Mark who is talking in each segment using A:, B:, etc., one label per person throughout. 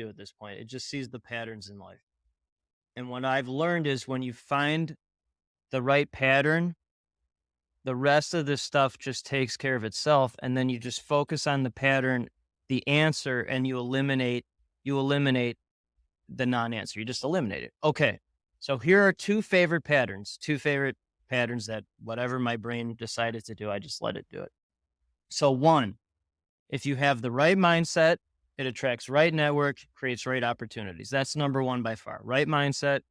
A: do at this point. It just sees the patterns in life. And what I've learned is when you find the right pattern, the rest of this stuff just takes care of itself. And then you just focus on the pattern, the answer, and you eliminate the non-answer. You just eliminate it. Okay. So here are two favorite patterns that whatever my brain decided to do, I just let it do it. So one, if you have the right mindset, it attracts right network, creates right opportunities. That's number one by far. Right mindset,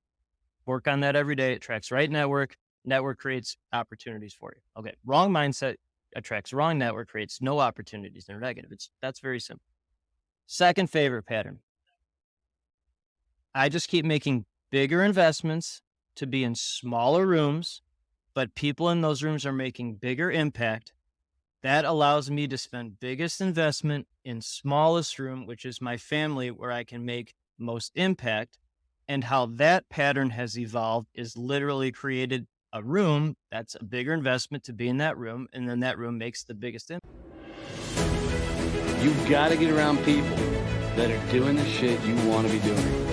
A: work on that every day. It attracts right network. Network creates opportunities for you. Okay. Wrong mindset attracts wrong network, creates no opportunities. They're negative. That's very simple. Second favorite pattern. I just keep making bigger investments to be in smaller rooms, but people in those rooms are making bigger impact. That allows me to spend biggest investment in smallest room, which is my family, where I can make most impact. And how that pattern has evolved is literally created a room that's a bigger investment to be in that room. And then that room makes the biggest impact.
B: You've got to get around people that are doing the shit you want to be doing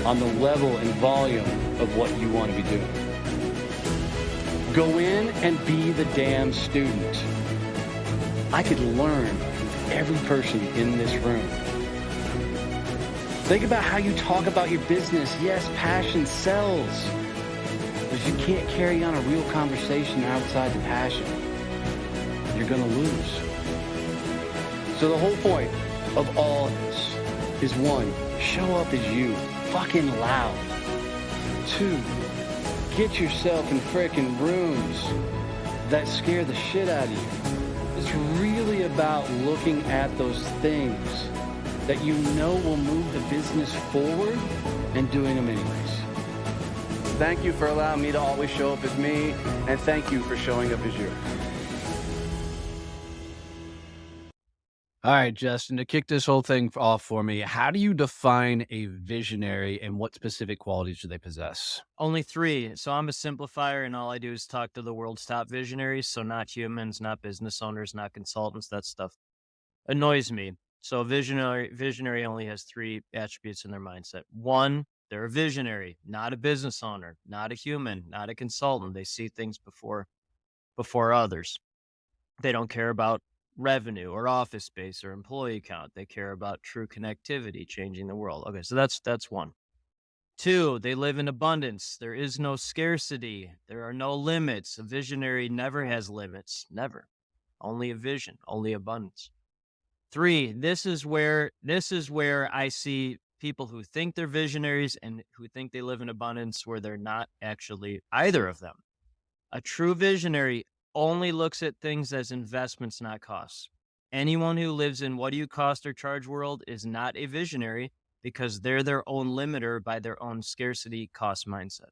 B: on the level and volume of what you want to be doing. Go in and be the damn student. I could learn from every person in this room. Think about how you talk about your business. Yes, passion sells. But if you can't carry on a real conversation outside the passion, you're going to lose. So the whole point of all this is one, show up as you, fucking loud. Two, get yourself in frickin' rooms that scare the shit out of you. It's really about looking at those things that you know will move the business forward and doing them anyways. Thank you for allowing me to always show up as me, and thank you for showing up as you.
C: All right, Justin, to kick this whole thing off for me, how do you define a visionary and what specific qualities do they possess?
A: Only three. So I'm a simplifier, and all I do is talk to the world's top visionaries. So not humans, not business owners, not consultants. That stuff annoys me. So a visionary only has three attributes in their mindset. One, they're a visionary, not a business owner, not a human, not a consultant. They see things before others. They don't care about revenue or office space or employee count. They care about true connectivity, changing the world. Okay, so that's one. Two, they live in abundance. There is no scarcity. There are no limits. A visionary never has limits. Never. Only a vision, only abundance. Three, this is where I see people who think they're visionaries and who think they live in abundance where they're not actually either of them. A true visionary only looks at things as investments, not costs. Anyone who lives in what do you cost or charge world is not a visionary because they're their own limiter by their own scarcity cost mindset.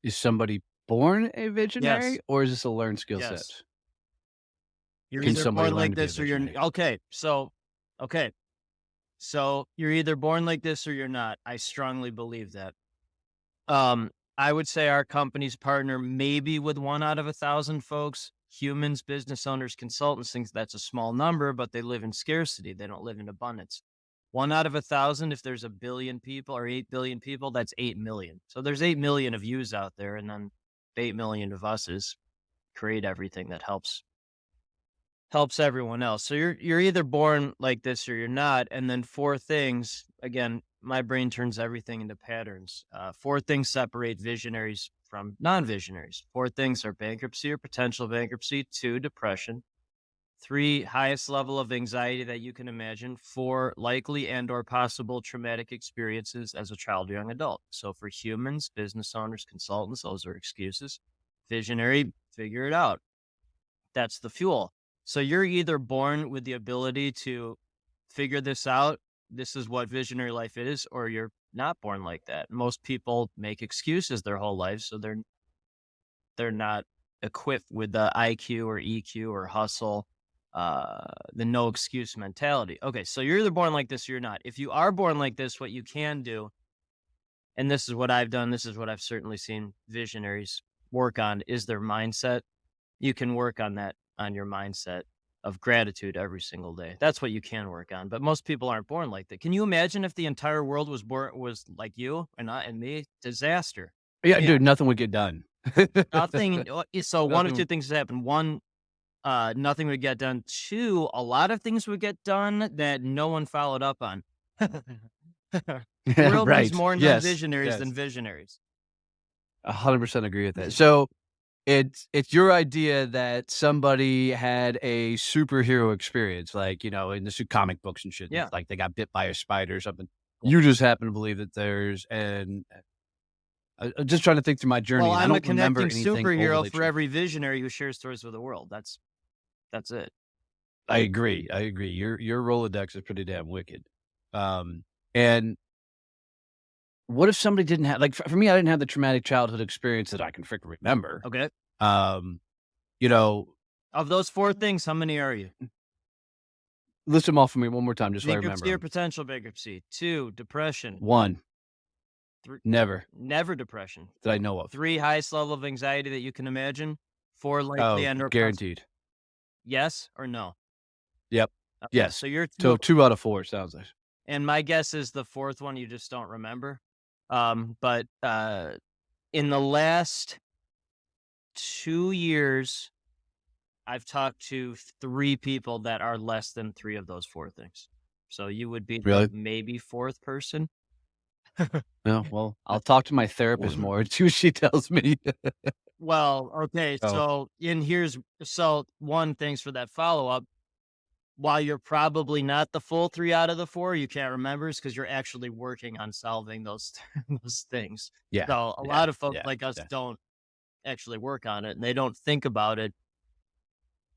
C: Is somebody born a visionary
A: Yes.
C: or is this a learned skill set?
A: Yes. You're
C: Can
A: either
C: somebody
A: born
C: learn
A: like
C: to be a
A: this or you're
C: visionary?
A: okay. So you're either born like this or you're not. I strongly believe that. I would say our companies partner maybe with 1 out of 1,000 folks, humans, business owners, consultants, things that's a small number, but they live in scarcity. They don't live in abundance. 1 out of 1,000, if there's a billion people or 8 billion people, that's 8 million. So there's 8 million of yous out there. And then 8 million of us is create everything that helps everyone else. So you're either born like this or you're not. And then four things, again, my brain turns everything into patterns. Four things separate visionaries from non-visionaries. Four things are bankruptcy or potential bankruptcy. Two, depression. Three, highest level of anxiety that you can imagine. Four, likely and or possible traumatic experiences as a child or young adult. So for humans, business owners, consultants, those are excuses. Visionary, figure it out. That's the fuel. So you're either born with the ability to figure this out. This is what visionary life is, or you're not born like that. Most people make excuses their whole life, so they're not equipped with the IQ or EQ or hustle, the no excuse mentality. Okay, so you're either born like this or you're not. If you are born like this, what you can do, and this is what I've done, this is what I've certainly seen visionaries work on, is their mindset. You can work on that, on your mindset. of gratitude every single day. That's what you can work on. But most people aren't born like that. Can you imagine if the entire world was like you and not and me? Disaster.
C: Yeah,
A: Yeah.
C: dude, nothing would get done.
A: Nothing. So one of two
C: Nothing.
A: things has happen. One, nothing would get done. Two, a lot of things would get done that no one followed up on. The
C: Yeah,
A: world needs
C: right.
A: more
C: Yes,
A: non-visionaries than
C: yes.
A: visionaries.
C: 100% agree with that. So, it's your idea that somebody had a superhero experience, like, in the comic books and shit,
A: Yeah.
C: like they got bit by a spider or something.
A: Yeah.
C: You just happen to believe that there's and just trying to think through my
A: Well,
C: journey, and I
A: I'm a
C: don't remember
A: connecting
C: anything
A: superhero
C: overly
A: for
C: true.
A: every visionary who shares stories with the world. That's it.
C: I agree, I agree. Your Rolodex is pretty damn wicked. And what if somebody didn't have like, for me, I didn't have the traumatic childhood experience that I can freaking remember.
A: Okay.
C: Um, you know,
A: Of those four things, how many are you?
C: list them off for me one more time just so I remember
A: Bankruptcy or
C: them.
A: potential bankruptcy? Two, depression.
C: 1,
A: Three,
C: never
A: never depression.
C: that I know of.
A: Three, highest level of anxiety that you can imagine. Four, likely
C: Oh,
A: and or
C: guaranteed.
A: yes or no?
C: Yep.
A: Okay,
C: Yes.
A: so you're
C: So
A: two,
C: 2 out of 4 sounds like.
A: and my guess is the fourth one you just don't remember. But in the last 2 years, I've talked to three people that are less than three of those four things. So you would be the
C: Really?
A: maybe fourth person.
C: No, well, I'll talk to my therapist more and see what she tells me.
A: Well, okay.
C: Oh,
A: So one, thanks for that follow up. While you're probably not the full three out of the four, you can't remember is because you're actually working on solving those those things.
C: yeah.
A: So a
C: Yeah.
A: lot of folks
C: Yeah.
A: like us
C: Yeah.
A: don't actually work on it and they don't think about it.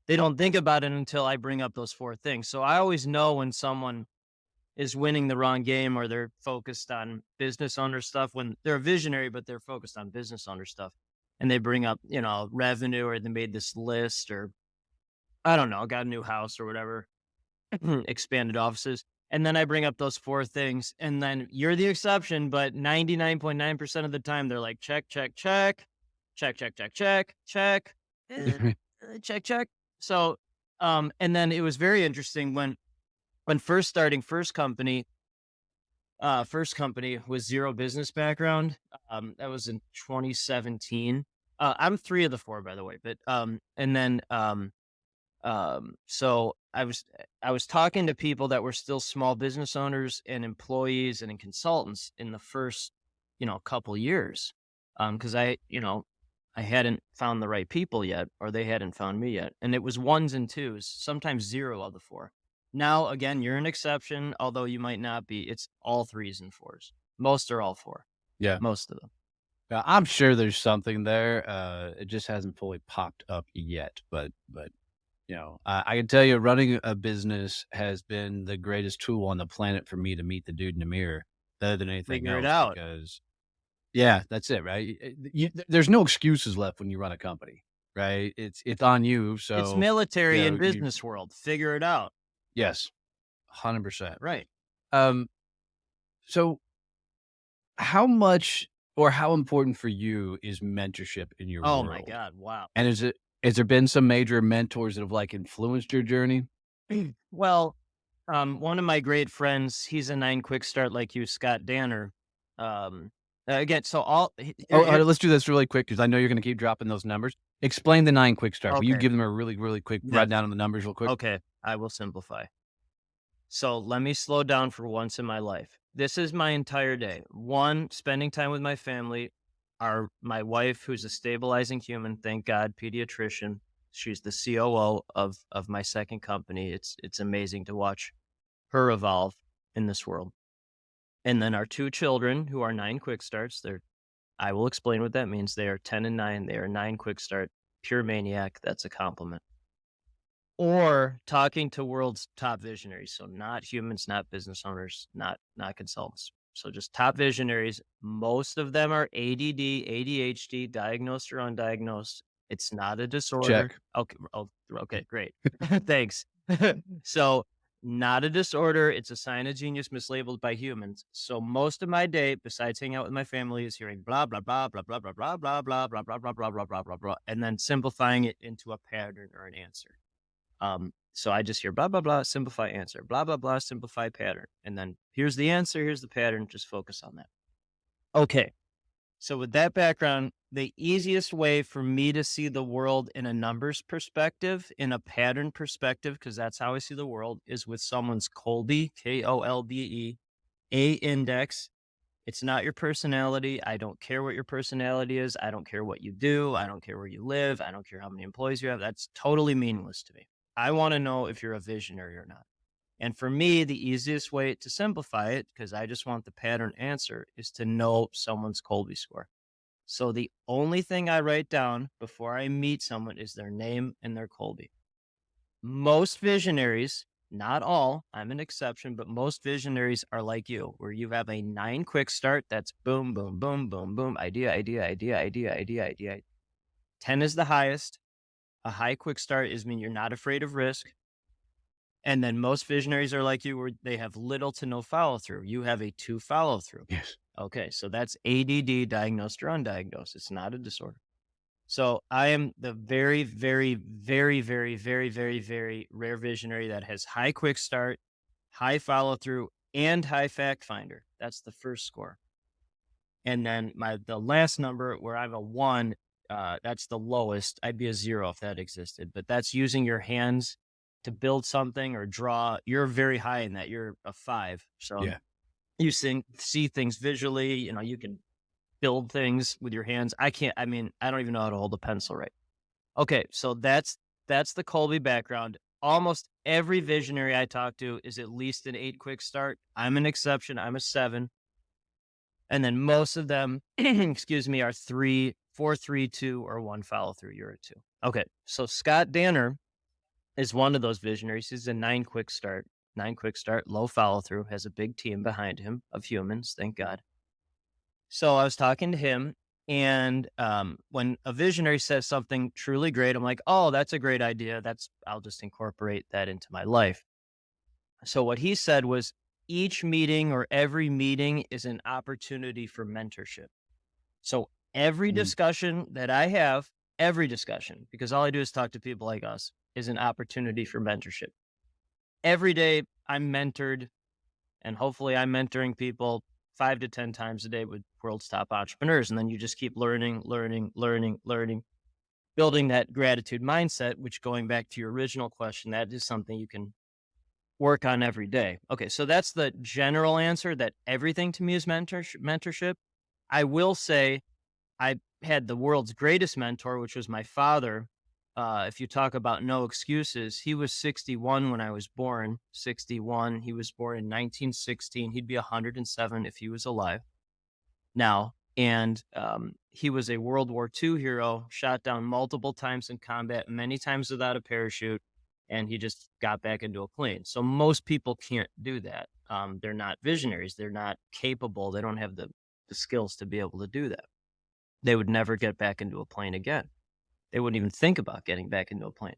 A: They don't think about it until I bring up those four things. So I always know when someone is winning the wrong game or they're focused on business owner stuff when they're a visionary, but they're focused on business owner stuff. And they bring up, revenue or they made this list or I don't know, got a new house or whatever, expanded offices. And then I bring up those four things. And then you're the exception, but 99.9% of the time they're like, check, check, check, check, check, check, check, check, eh, check, check. So, and then it was very interesting when first starting first company with zero business background. That was in 2017. I'm three of the four, by the way. But and then so I was talking to people that were still small business owners and employees and in consultants in the first couple years, because I hadn't found the right people yet, or they hadn't found me yet, and it was ones and twos, sometimes zero of the four. Now, again, you're an exception, although you might not be. It's all threes and fours. Most are all four.
C: Yeah.
A: Most of them.
C: I'm sure there's something there. It just hasn't fully popped up yet, but I can tell you running a business has been the greatest tool on the planet for me to meet the dude in the mirror better than anything
A: Figure it
C: else
A: out.
C: because yeah, that's it, right? There's no excuses left when you run a company, right? It's on you.
A: It's
C: So,
A: military and
C: you
A: business world. Figure it out.
C: yes, 100%.
A: Right.
C: Um, so how much or how important for you is mentorship in your
A: Oh my
C: world?
A: God. Wow.
C: And has there been some major mentors that have like influenced your journey?
A: Well, one of my great friends, he's a nine quick start like you, Scott Danner. Again, so
C: Oh, all right, let's do this really quick because I know you're going to keep dropping those numbers. Explain the 9 quick start. Will you
A: okay,
C: give them a really, really quick
A: yes,
C: rundown on the numbers real quick?
A: okay, I will simplify. So let me slow down for once in my life. This is my entire day. One, spending time with my family. My wife, who's a stabilizing human, thank God, pediatrician. She's the COO of my second company. It's amazing to watch her evolve in this world. And then our two children, who are nine quick starts. I will explain what that means. They are 10 and 9. They are 9 quick start, pure maniac. That's a compliment. Or talking to world's top visionaries. So not humans, not business owners, not consultants. So just top visionaries. Most of them are ADD, ADHD, diagnosed or undiagnosed. It's not a disorder.
C: Check.
A: Okay. Oh, okay, great. Thanks. So not a disorder. It's a sign of genius mislabeled by humans. So most of my day, besides hanging out with my family, is hearing blah blah blah blah blah blah blah blah blah blah blah blah blah blah blah blah blah, and then simplifying it into a pattern or an answer. So I just hear blah, blah, blah, simplify answer, blah, blah, blah, simplify pattern. And then here's the answer, here's the pattern, just focus on that. Okay. So with that background, the easiest way for me to see the world in a numbers perspective, in a pattern perspective, because that's how I see the world, is with someone's Kolbe, Kolbe, A index. It's not your personality. I don't care what your personality is. I don't care what you do. I don't care where you live. I don't care how many employees you have. That's totally meaningless to me. I want to know if you're a visionary or not. And for me, the easiest way to simplify it, because I just want the pattern answer, is to know someone's Kolbe score. So the only thing I write down before I meet someone is their name and their Kolbe. Most visionaries, not all, I'm an exception, but most visionaries are like you, where you have a 9 quick start. That's boom, boom, boom, boom, boom, idea, idea, idea, idea, idea, idea. 10 is the highest. A high quick start is mean you're not afraid of risk. And then most visionaries are like you, where they have little to no follow through. You have a 2 follow through.
C: Yes.
A: Okay, so that's ADD, diagnosed or undiagnosed. It's not a disorder. So I am the very, very, very, very, very, very, very rare visionary that has high quick start, high follow through, and high fact finder. That's the first score. And then the last number where I have a 1, that's the lowest. I'd be a 0 if that existed. But that's using your hands to build something or draw. You're very high in that. You're a 5. So
C: Yeah.
A: you see things visually. You can build things with your hands. I don't even know how to hold a pencil right. Okay, so that's the Kolbe background. Almost every visionary I talk to is at least an 8 quick start. I'm an exception. I'm a 7. And then most of them, excuse me, are 3, 4, 3, 2, or 1 follow through. You're a 2. Okay, so Scott Danner is one of those visionaries. He's a 9 quick start. 9 quick start, low follow through, has a big team behind him of humans, thank God. So I was talking to him, and when a visionary says something truly great, I'm like, oh, that's a great idea. I'll just incorporate that into my life. So what he said was, each meeting or every meeting is an opportunity for mentorship. So every
C: Mm.
A: discussion that I have, every discussion, because all I do is talk to people like us, is an opportunity for mentorship. Every day I'm mentored, and hopefully I'm mentoring people 5 to 10 times a day with world's top entrepreneurs. And then you just keep learning, building that gratitude mindset, which, going back to your original question, that is something you can work on every day. Okay, so that's the general answer, that everything to me is mentorship. I will say I had the world's greatest mentor, which was my father. If you talk about no excuses, he was 61 when I was born. 61. He was born in 1916. He'd be 107 if he was alive now. And he was a World War II hero, shot down multiple times in combat, many times without a parachute, and he just got back into a plane. So most people can't do that. They're not visionaries. They're not capable. They don't have the skills to be able to do that. They would never get back into a plane again. They wouldn't even think about getting back into a plane.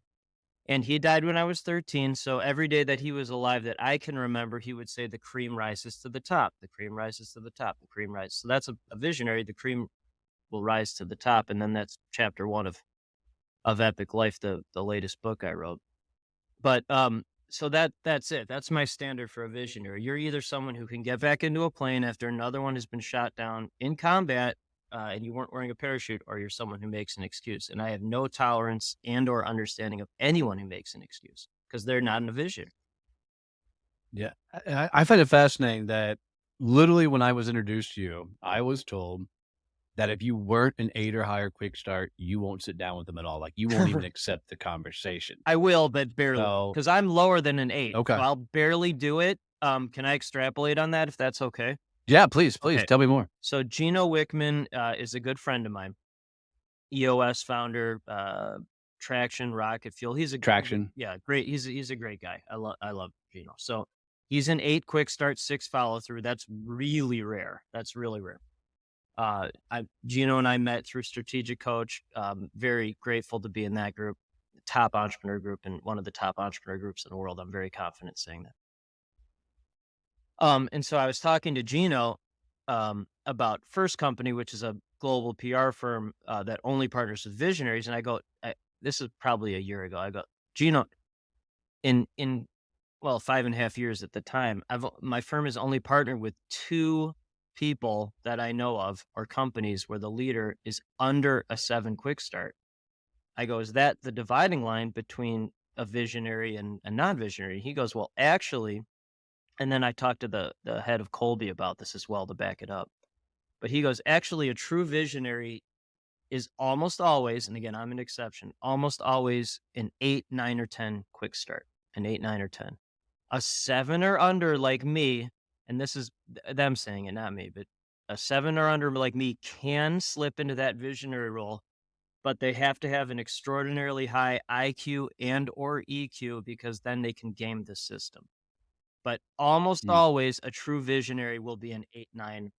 A: And he died when I was 13. So every day that he was alive that I can remember, he would say, the cream rises to the top, the cream rises to the top, the cream rises. So that's a visionary. The cream will rise to the top. And then that's chapter 1 of Epic Life, the latest book I wrote. But so that's it. That's my standard for a visionary. You're either someone who can get back into a plane after another one has been shot down in combat, and you weren't wearing a parachute, or you're someone who makes an excuse. And I have no tolerance and or understanding of anyone who makes an excuse, because they're not in a vision.
C: Yeah. I find it fascinating that literally when I was introduced to you, I was told that if you weren't an 8 or higher quick start, you won't sit down with them at all. Like, you won't even accept the conversation.
A: I will, but barely,
C: So
A: because I'm lower than an 8. So
C: okay.
A: I'll barely do it. Can I extrapolate on that if that's okay?
C: Yeah, please
A: Okay.
C: tell me more.
A: So Gino Wickman is a good friend of mine. EOS founder, Traction, Rocket Fuel. He's a
C: Traction.
A: yeah, great. He's a great guy. I love Gino. So he's an 8 quick start, 6 follow through. That's really rare. That's really rare. Gino and I met through Strategic Coach. Very grateful to be in that group, top entrepreneur group, and one of the top entrepreneur groups in the world. I'm very confident saying that. And so I was talking to Gino about First Company, which is a global PR firm that only partners with visionaries. And I go, this is probably a year ago. I go, Gino, in well, 5.5 years at the time, my firm has only partnered with 2 people that I know of, or companies where the leader is under a 7 quick start. I go, "Is that the dividing line between a visionary and a non-visionary?" He goes, "Well, actually," and then I talked to the head of Colby about this as well to back it up. But he goes, "Actually, a true visionary is almost always," and again, I'm an exception, almost always an 8, 9, or 10 quick start, an 8, 9, or 10. A 7 or under like me, and this is them saying it, not me, but a 7 or under like me can slip into that visionary role, but they have to have an extraordinarily high IQ and or EQ because then they can game the system. But almost
C: Mm.
A: always a true visionary will be an 8, 9,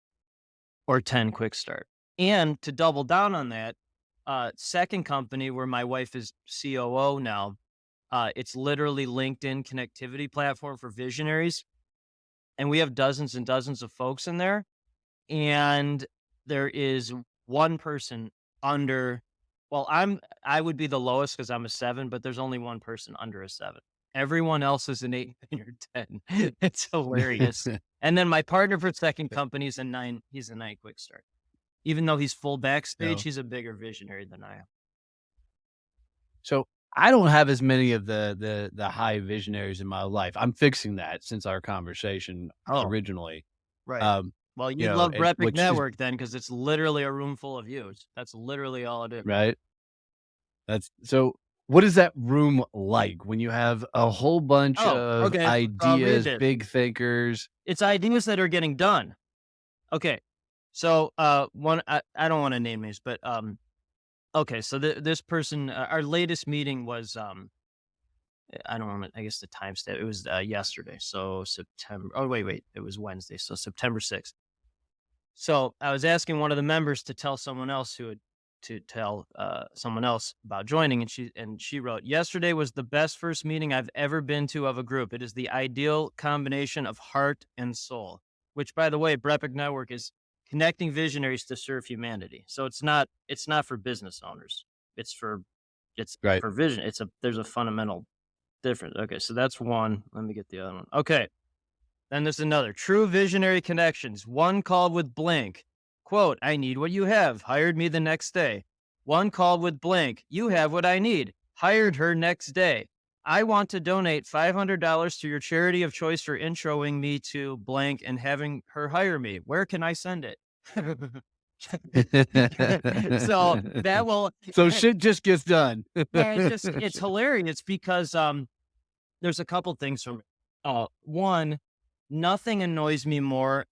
A: or 10 quick start. And to double down on that, second company where my wife is COO now, it's literally LinkedIn connectivity platform for visionaries. And we have dozens and dozens of folks in there. And there is one person under, well, I would be the lowest because I'm a 7, but there's only one person under a 7. Everyone else is an 8, 9, or 10. It's hilarious. And then my partner for second company is a 9. He's a 9 quick start. Even though he's full backstage,
C: So
A: he's a bigger visionary than I am.
C: so I don't have as many of the high visionaries in my life. I'm fixing that since our conversation
A: Oh,
C: originally.
A: right.
C: Um,
A: Well,
C: you
A: you'd
C: know,
A: love
C: and
A: Brepic
C: which is
A: Network then because it's literally a room full of yous. That's literally all it is.
C: right? That's so what is that room like when you have a whole bunch
A: Oh,
C: of
A: okay. So I'll read
C: ideas,
A: this.
C: big thinkers,
A: It's ideas that are getting done. Okay. So, one, I don't want to name names, but, okay. So this person, our latest meeting was, I don't want to, I guess the timestamp, it was, yesterday. So September, oh, wait, it was Wednesday. So September 6th. So I was asking one of the members to tell someone else who had to tell someone else about joining, and she wrote, "Yesterday was the best first meeting I've ever been to of a group. It is the ideal combination of heart and soul." Which, by the way, Brepic Network is connecting visionaries to serve humanity. So it's not for business owners. It's for it's
C: right?
A: for vision. There's a fundamental difference. Okay, so that's one. Let me get the other one. Okay. Then there's another. True visionary connections. One called with blank. Quote, "I need what you have. Hired me the next day." One called with blank. "You have what I need. Hired her next day. I want to donate $500 to your charity of choice for introing me to blank and having her hire me. Where can I send it?" So that will,
C: So shit just gets done.
A: yeah, it's hilarious because there's a couple things from it. One, nothing annoys me more,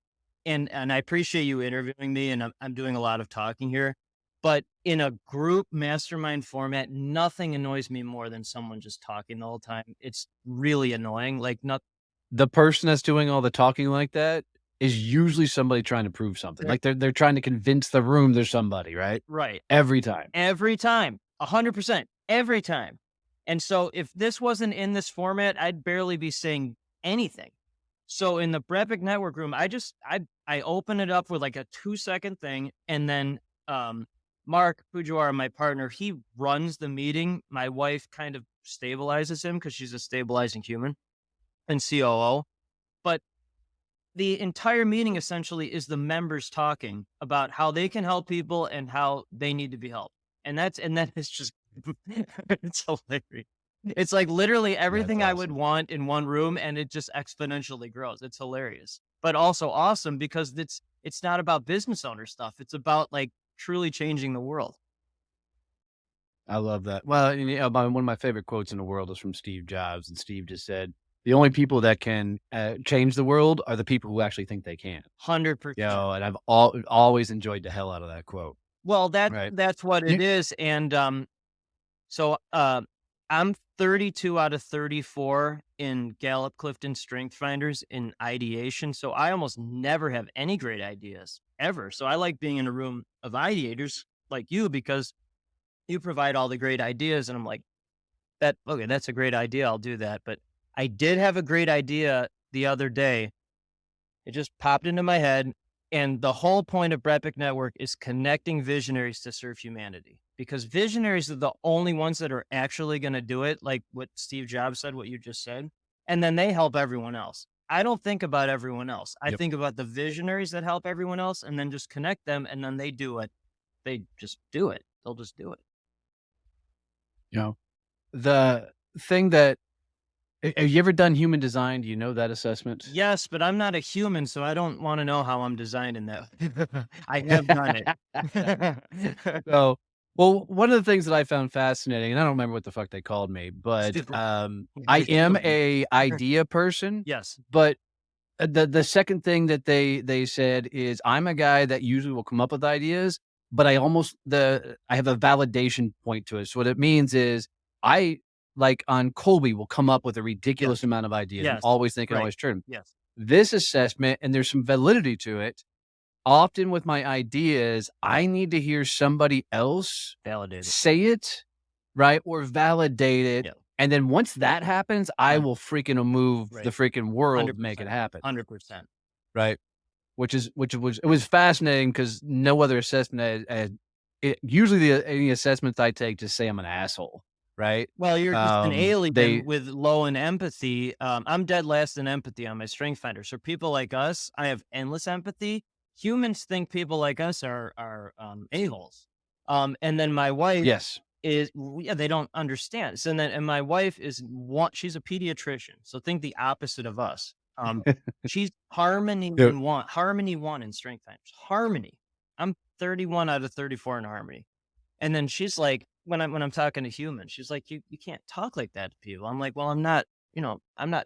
A: and I appreciate you interviewing me, and I'm doing a lot of talking here, but in a group mastermind format, nothing annoys me more than someone just talking the whole time. It's really annoying. Like, not
C: The person that's doing all the talking like that is usually somebody trying to prove something. Like they're trying to convince the room there's somebody, right?
A: right.
C: Every time.
A: Every time, 100%, every time. And so if this wasn't in this format, I'd barely be saying anything. So in the Brepic Network room, I open it up with like a 2-second thing, and then Mark Fujiwara, my partner, he runs the meeting. My wife kind of stabilizes him because she's a stabilizing human and COO. But the entire meeting essentially is the members talking about how they can help people and how they need to be helped. And that is just it's hilarious. It's like literally
C: That's
A: everything I would
C: awesome.
A: want in one room, and it just exponentially grows. It's hilarious. But also awesome because it's not about business owner stuff. It's about like truly changing the world.
C: I love that. Well, one of my favorite quotes in the world is from Steve Jobs, and Steve just said, "The only people that can change the world are the people who actually think they can."
A: 100%.
C: And I've always enjoyed the hell out of that quote.
A: Well,
C: Right?
A: that's what it
C: You,
A: is. And so, I'm 32 out of 34 in Gallup Clifton Strength Finders in ideation. So I almost never have any great ideas ever. So I like being in a room of ideators like you because you provide all the great ideas. And I'm like, okay, that's a great idea. I'll do that. But I did have a great idea the other day. It just popped into my head, And the whole point of Brepic Network is connecting visionaries to serve humanity, because visionaries are the only ones that are actually going to do it. Like what Steve Jobs said, what you just said, and then they help everyone else. I don't think about everyone else. I
C: Yep.
A: think about the visionaries that help everyone else and then just connect them, and then they do it. They just do it. They'll just do it.
C: You know, the thing that have you ever done human design? Do you know that assessment?
A: Yes, but I'm not a human, so I don't want to know how I'm designed in that. I have done it.
C: So, well, one of the things that I found fascinating, and I don't remember what the fuck they called me, but I am a idea person.
A: Yes.
C: But the second thing that they said is I'm a guy that usually will come up with ideas, but I have a validation point to it. So what it means is I like on Colby will come up with a ridiculous
A: Yes.
C: amount of ideas. I'm
A: Yes.
C: always thinking,
A: Right.
C: always turn.
A: Yes.
C: This assessment, and there's some validity to it. Often with my ideas, I need to hear somebody else
A: Validated.
C: say it, right, or validate it.
A: Yeah.
C: And then once that happens, I will freaking move
A: Right.
C: the freaking world to
A: 100%.
C: make it happen.
A: 100%.
C: Right. Which was fascinating because no other assessment usually any assessments I take just say I'm an asshole. Right.
A: Well, you're just an alien
C: They
A: with low in empathy. I'm dead last in empathy on my strength finder. So people like us, I have endless empathy. Humans think people like us are a-holes. And then my wife
C: yes.
A: yeah, they don't understand. So then, and my wife she's a pediatrician. So think the opposite of us. She's
C: Yep.
A: harmony one in strength finders. Harmony. I'm 31 out of 34 in harmony. And then she's like, when I'm talking to humans, she's like, you can't talk like that to people. I'm like, well, I'm not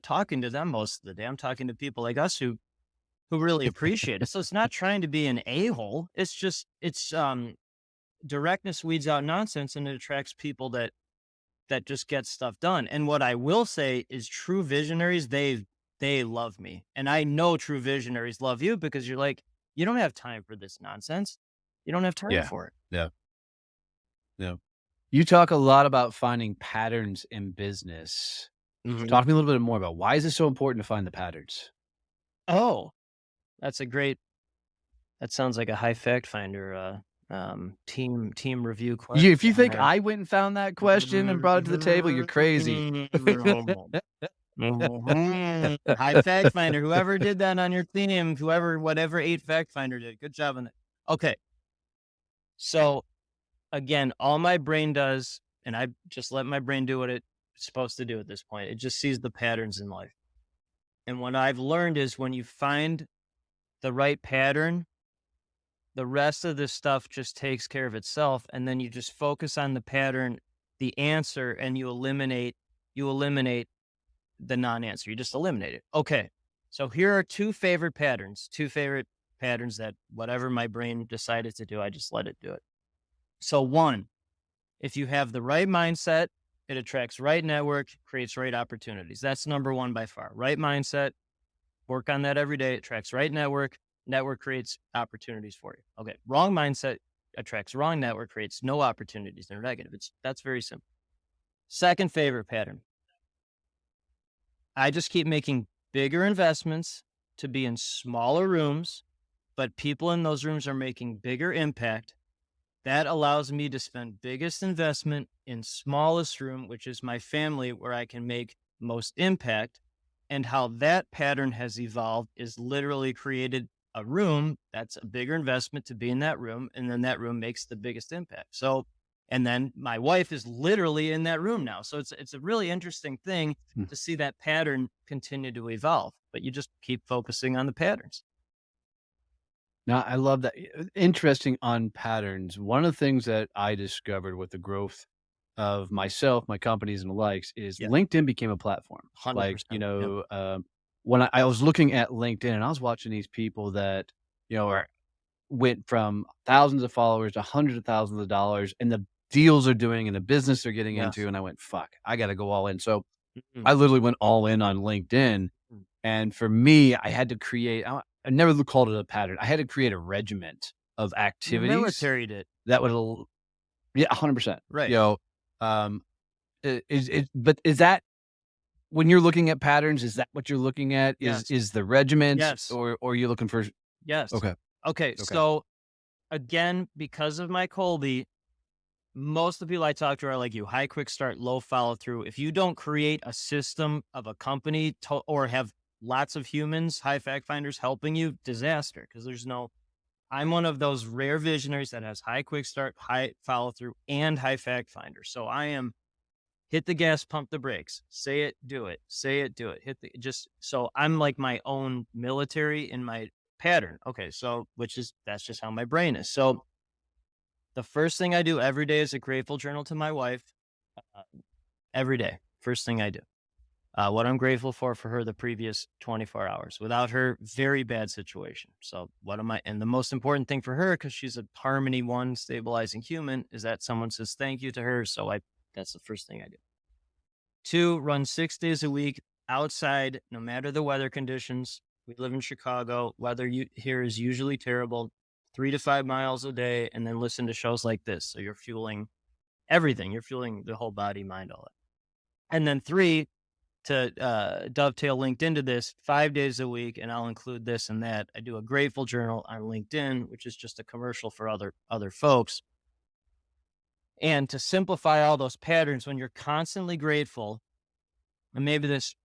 A: talking to them most of the day. I'm talking to people like us who really appreciate it. So it's not trying to be an a-hole. It's just, directness weeds out nonsense, and it attracts people that just get stuff done. And what I will say is true visionaries, they love me. And I know true visionaries love you because you're like, you don't have time for this nonsense. You don't have time
C: Yeah.
A: for it.
C: Yeah. Yeah. You talk a lot about finding patterns in business.
A: Mhm.
C: Talk to me a little bit more about why is it so important to find the patterns?
A: Oh, that's a great, that sounds like a high fact finder, team review question
C: If you think
A: there.
C: I went and found that question and brought it to the table, you're crazy.
A: Mhm. High fact finder. Whoever did that on your team, whatever 8 fact finder did, good job on it. Okay. So again, all my brain does, and I just let my brain do what it's supposed to do at this point. It just sees the patterns in life. And what I've learned is when you find the right pattern, the rest of this stuff just takes care of itself. And then you just focus on the pattern, the answer, and you eliminate the non-answer. You just eliminate it. Okay. So here are two favorite patterns that whatever my brain decided to do, I just let it do it. So one, if you have the right mindset, it attracts right network, creates right opportunities. That's number one by far. Right mindset, work on that every day. It attracts right network. Network creates opportunities for you. Okay. Wrong mindset attracts wrong network, creates no opportunities. They're negative. That's very simple. Second favorite pattern. I just keep making bigger investments to be in smaller rooms, but people in those rooms are making bigger impact. That allows me to spend biggest investment in smallest room, which is my family, where I can make most impact. And how that pattern has evolved is literally created a room that's a bigger investment to be in that room. And then that room makes the biggest impact. So, and then my wife is literally in that room now. So it's a really interesting thing to see that pattern continue to evolve, but you just keep focusing on the patterns.
C: Now, I love that. Interesting on patterns. One of the things that I discovered with the growth of myself, my companies and the likes is
A: Yeah.
C: LinkedIn became a platform.
A: 100%. Yep.
C: When I was looking at LinkedIn and I was watching these people that, went from thousands of followers to hundreds of thousands of dollars and the deals they're doing and the business they're getting
A: Yes.
C: into. And I went, fuck, I got to go all in. So
A: Mhm.
C: I literally went all in on LinkedIn.
A: Mm.
C: And for me, I had to create, I never called it a pattern. I had to create a regiment of
A: The
C: activities
A: military did.
C: that would, yeah, 100%.
A: Right.
C: Um, but is that when you're looking at patterns, is that what you're looking at?
A: Yes.
C: Is the regiment
A: Yes.
C: or are you looking for?
A: Yes.
C: Okay.
A: Okay,
C: Okay.
A: so again, because of my Colby, most of the people I talk to are like you, high quick start, low follow through. If you don't create a system of a company or have lots of humans, high fact finders helping you, disaster. Because there's no, I'm one of those rare visionaries that has high quick start, high follow through, and high fact finder. So I am hit the gas, pump the brakes, say it, do it, say it, do it, hit the just so I'm like my own military in my pattern. Okay, so which is that's just how my brain is. So the first thing I do every day is a grateful journal to my wife. Uh, every day, first thing I do. What I'm grateful for her the previous 24 hours. Without her, very bad situation. So what am I? And the most important thing for her, because she's a harmony one stabilizing human, is that someone says thank you to her. So I that's the first thing I do. Two, run 6 days a week outside, no matter the weather conditions. We live in Chicago. Here is usually terrible. 3 to 5 miles a day, and then listen to shows like this. So you're fueling everything. You're fueling the whole body, mind, all that. And then three, to dovetail linked into this, 5 days a week, and I'll include this and that. I do a grateful journal on LinkedIn, which is just a commercial for other folks. And to simplify all those patterns, when you're constantly grateful, and maybe this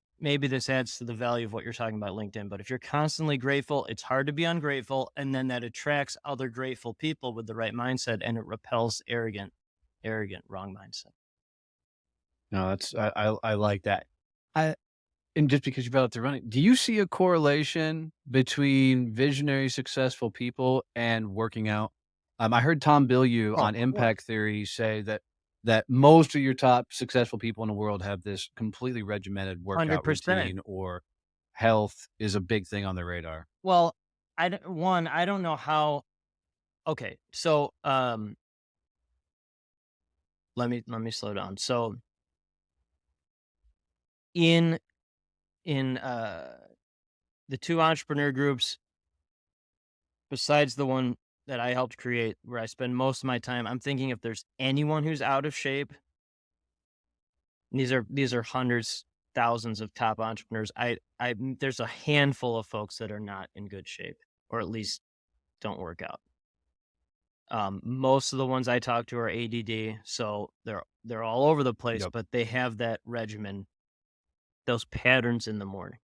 A: adds to the value of what you're talking about LinkedIn, but if you're constantly grateful, it's hard to be ungrateful, and then that attracts other grateful people with the right mindset, and it repels arrogant, wrong mindset.
C: No, that's I like that. I and just because you brought up the running, do you see a correlation between visionary successful people and working out? I heard Tom Bilyeu
A: Oh,
C: on
A: of course.
C: Impact Theory say that most of your top successful people in the world have this completely regimented workout
A: 100%.
C: routine, or health is a big thing on their radar.
A: Well, I don't know how. Okay, so let me slow down. So in in the two entrepreneur groups, besides the one that I helped create, where I spend most of my time, I'm thinking if there's anyone who's out of shape, and these are hundreds, thousands of top entrepreneurs. There's a handful of folks that are not in good shape, or at least don't work out. Most of the ones I talk to are ADD, so they're all over the place,
C: Yep.
A: but they have that regimen, those patterns in the morning.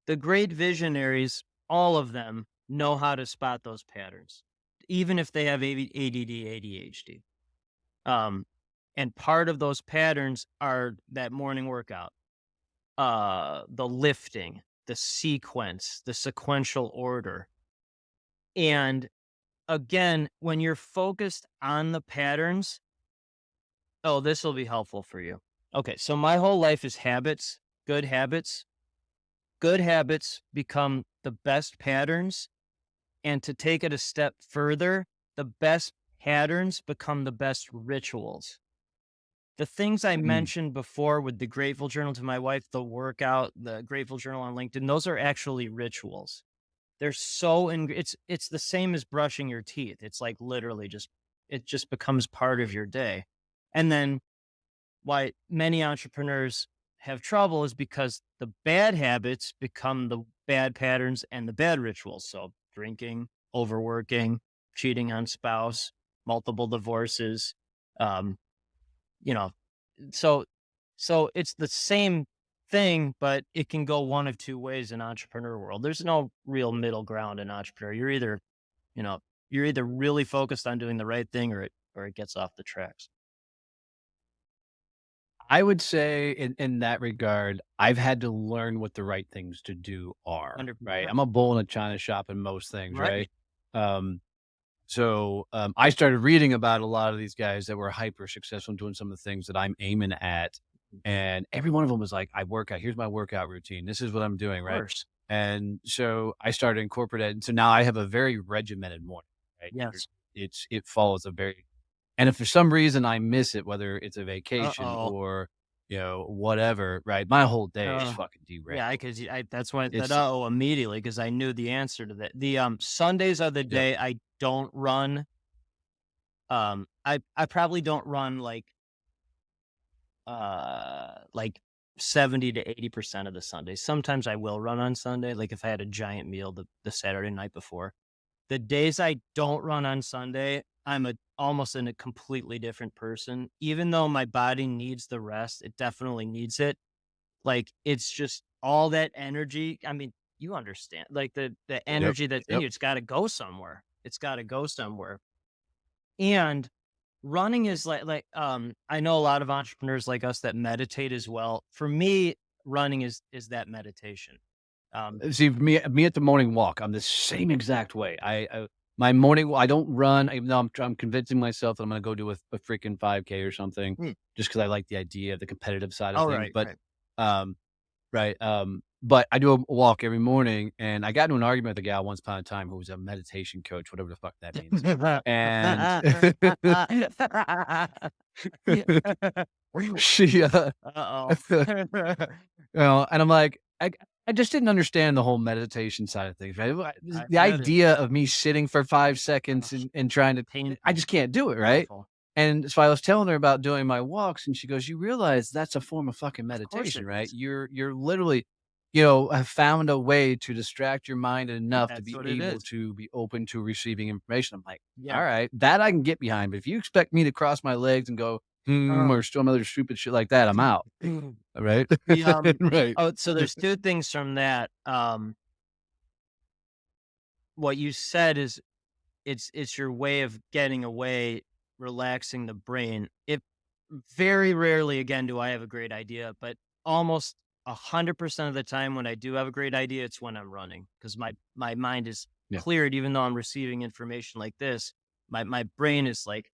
A: The great visionaries, all of them know how to spot those patterns, even if they have ADD, ADHD. Um, and part of those patterns are that morning workout, the lifting, the sequence, the sequential order. And again, when you're focused on the patterns, oh, this will be helpful for you. Okay, so my whole life is habits, good habits. Good habits become the best patterns. And to take it a step further, the best patterns become the best rituals. The things I
C: Mm,
A: mentioned before with the grateful journal to my wife, the workout, the grateful journal on LinkedIn, those are actually rituals. They're so it's the same as brushing your teeth. It's like literally just it just becomes part of your day. And then why many entrepreneurs have trouble is because the bad habits become the bad patterns and the bad rituals. So drinking, overworking, cheating on spouse, multiple divorces, um, you know, so it's the same thing, but it can go one of two ways in entrepreneur world. There's no real middle ground in entrepreneur. You know, you're either really focused on doing the right thing or it gets off the tracks.
C: I would say in that regard, I've had to learn what the right things to do are, right?
A: 100%.
C: I'm a bull in a china shop in most things, right?
A: Right.
C: Um, I started reading about a lot of these guys that were hyper successful in doing some of the things that I'm aiming at, and every one of them was like, "I work out. Here's my workout routine. This is what I'm
A: Of
C: doing," right?
A: course.
C: And so I started incorporating it, and so now I have a very regimented morning, right?
A: Yes.
C: It follows a very, and if for some reason I miss it, whether it's a vacation
A: Uh-oh.
C: or, whatever, right? My whole day is
A: Uh,
C: fucking
A: yeah,
C: derailed.
A: because that's why I said,
C: It's
A: "Uh-oh," immediately because I knew the answer to that. Sundays are the
C: Yep.
A: day I don't run. I probably don't run like 70 to 80% of the Sundays. Sometimes I will run on Sunday, like if I had a giant meal the Saturday night before. The days I don't run on Sunday, I'm almost in a completely different person. Even though my body needs the rest, it definitely needs it. Like, it's just all that energy. I mean, you understand, like, the
C: Yep.
A: energy that's in
C: Yep.
A: you, it's gotta go somewhere. It's gotta go somewhere. And running is I know a lot of entrepreneurs like us that meditate as well. For me, running is that meditation. Um,
C: See, me at the morning walk, I'm the same exact way. My morning I don't run, even though I'm convincing myself that I'm gonna go do a freaking 5K or something,
A: hmm.
C: just because I like the idea of the competitive side of
A: Oh,
C: things.
A: right,
C: But,
A: right.
C: um, right, but I do a walk every morning, and I got into an argument with a gal once upon a time who was a meditation coach, whatever the fuck that means. And she,
A: Uh-oh.
C: and I'm like, I just didn't understand the whole meditation side of things, right?
A: I
C: The
A: get it.
C: idea of me sitting for 5
A: Ugh,
C: seconds and trying to I
A: painful,
C: just can't do it, right?
A: awful.
C: And so I was telling her about doing my walks, and she goes, "You realize that's a form of fucking
A: Of course
C: meditation,
A: it
C: right?
A: is.
C: You're literally, have found a way to distract your mind enough to
A: That's
C: be
A: what it
C: able
A: is.
C: to be open to receiving information." I'm like,
A: Yeah.
C: "All right, that I can get behind, but if you expect me to cross my legs and go, hmm,
A: Oh.
C: or some other stupid shit like that, I'm out." All right?
A: The,
C: Right.
A: so there's 2 things from that. What you said is it's your way of getting away, relaxing the brain. It very rarely, again, do I have a great idea, but almost 100% of the time when I do have a great idea, it's when I'm running because my mind is
C: Yeah.
A: cleared. Even though I'm receiving information like this, my brain is like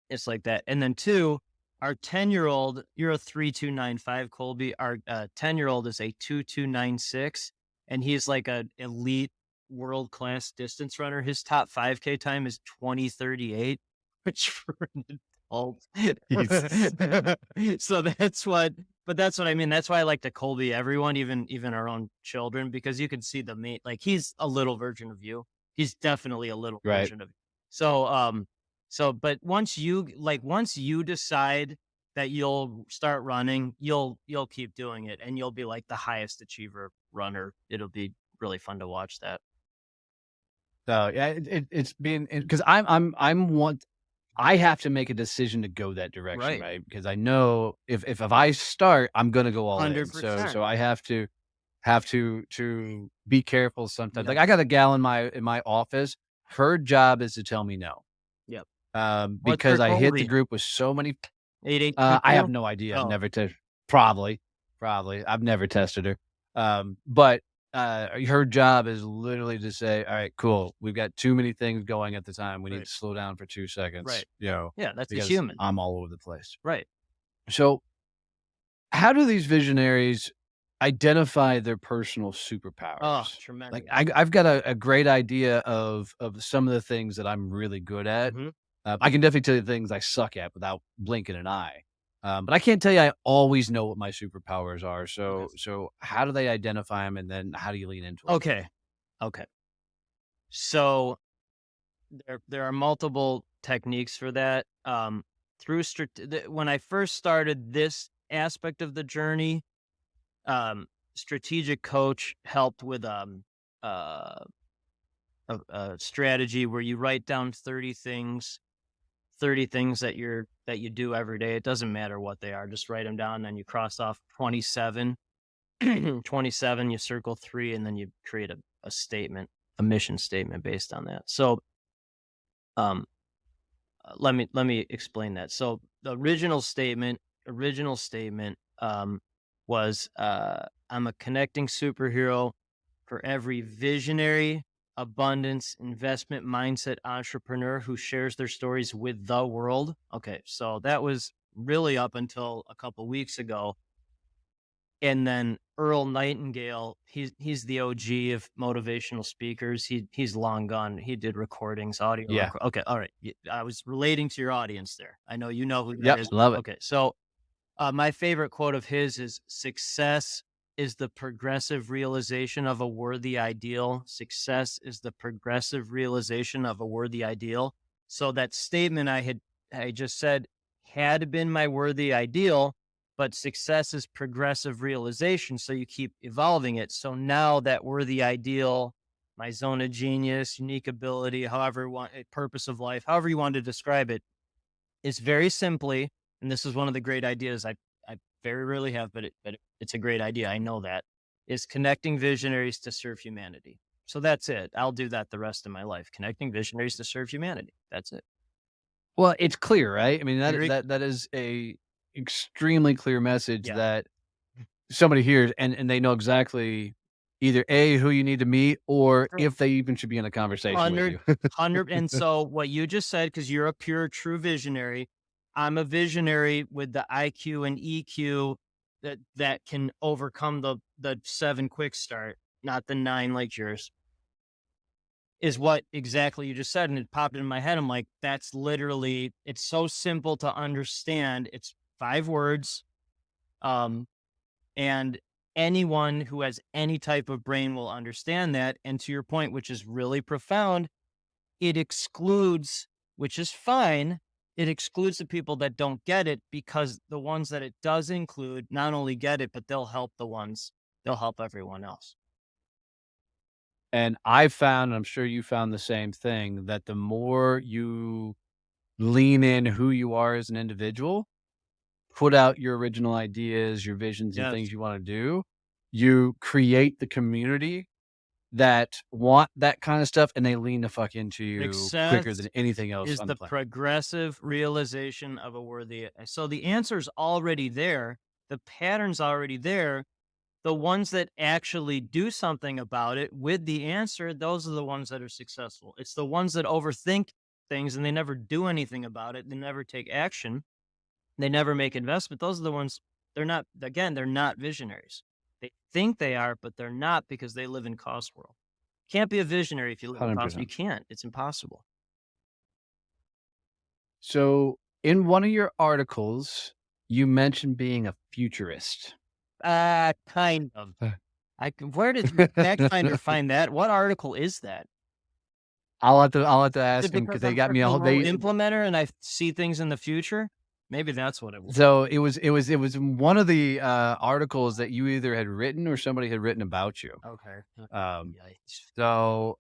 A: it's like that. And then 2, our 10-year-old, you're a 3295, Colby. Our 10-year-old is a 2296, and he's like a elite world class distance runner. His top 5K time is 2038, which for an adult.
C: Jesus.
A: So that's what I mean. That's why I like to Colby everyone, even our own children, because you can see the mate. Like, he's a little version of you. He's definitely a little
C: Right.
A: version of you. So, but once you decide that you'll start running, you'll keep doing it, and you'll be like the highest achiever runner. It'll be really fun to watch that.
C: So, yeah, it's been because I'm one I have to make a decision to go that direction,
A: Right.
C: right? Because I know if I start, I'm gonna go all in. So
A: 100%.
C: I have to be careful sometimes. Like,
A: Yep.
C: I got a gal in my office, her job is to tell me no,
A: Yep. What's
C: because
A: your
C: I hit the
A: Colby?
C: group with so many
A: 8822?
C: I have no idea. I've
A: Oh,
C: never tested. Probably. I've never tested her. But her job is literally to say, "All right, cool. We've got too many things going at the time. We need
A: right.
C: to slow down for 2 seconds."
A: Right. Yeah, that's a
C: Because
A: human.
C: I'm all over the place.
A: Right.
C: So, how do these visionaries identify their personal
A: Oh,
C: superpowers? Like,
A: tremendous.
C: I've got a great idea of some of the things that I'm really good at.
A: Mhm.
C: I can definitely tell you things I suck at without blinking an eye. But I can't tell you I always know what my superpowers are.
A: Okay.
C: So how do they identify them, and then how do you lean into them?
A: Okay. Okay. So there are multiple techniques for that. When I first started this aspect of the journey, strategic coach helped with uh, a strategy where you write down 30 things that you do every day. It doesn't matter what they are, just write them down. Then you cross off 27. 27, you circle 3, and then you create a statement, a mission statement based on that. So um let me explain that. So the original statement was I'm a connecting superhero for every visionary, abundance, investment mindset entrepreneur who shares their stories with the world. Okay, so that was really up until a couple weeks ago. And then Earl Nightingale, he's the OG of motivational speakers. He's long gone. He did recordings, audio
C: Yeah.
A: okay, all right. I was relating to your audience there. I know you know who that
C: Yep.
A: is.
C: Love it.
A: Okay, so my favorite quote of his is success is the progressive realization of a worthy ideal. Success is the progressive realization of a worthy ideal. So that statement I just said had been my worthy ideal, but success is progressive realization. So you keep evolving it. So now that worthy ideal my zone of genius, unique ability, however you want, purpose of life, however you want to describe it, is very simply, and this is one of the great ideas I very rarely have, it's a great idea. I know that is connecting visionaries to serve humanity. So that's it. I'll do that the rest of my life. Connecting visionaries to serve humanity. That's it.
C: Well, it's clear, right? I mean,
A: You
C: that
A: agree?
C: that that is a extremely clear message
A: Yeah.
C: that somebody hears, and they know exactly either A, who you need to meet, or
A: True.
C: if they even should be in a conversation with
A: 100,
C: you.
A: 100. And so what you just said, because you're a pure, true visionary, I'm a visionary with the IQ and EQ that can overcome the 7 quick start, not the 9 like yours. Is what exactly you just said, and it popped in my head. I'm like, that's literally, it's so simple to understand. It's 5 words, um, and anyone who has any type of brain will understand that, and to your point, which is really profound, it excludes, which is fine, it excludes the people that don't get it, because the ones that it does include not only get it, but they'll help everyone else.
C: And I found, and I'm sure you found the same thing, that the more you lean in who you are as an individual, put out your original ideas, your visions and
A: Yes.
C: things you wanna do, you create the community that want that kinda stuff, and they lean the fuck into you quicker
A: Success
C: than anything else
A: is
C: on the
A: the
C: planet.
A: progressive realization of a so the answer's already there, the pattern's already there. The ones that actually do something about it with the answer, those are the ones that are successful. It's the ones that overthink things and they never do anything about it. They never take action. They never make investment. Those are the ones, they're not, again, they're not visionaries. They think they are, but they're not, because they live in cost world. Can't be a visionary if you live in cost. You
C: 100%.
A: can't. It's impossible.
C: So, in one of your articles, you mentioned being a futurist.
A: Kind of. Where did Factfinder find that? What article is that?
C: I'll have to
A: Is
C: ask
A: it
C: them because
A: because
C: they
A: I'm
C: got me
A: such a
C: all
A: low
C: they
A: implementer and I see things in the future? Maybe that's what it was.
C: so it was one of the, articles that you either had written or somebody had written about you.
A: Okay.
C: Um,
A: Yikes.
C: so,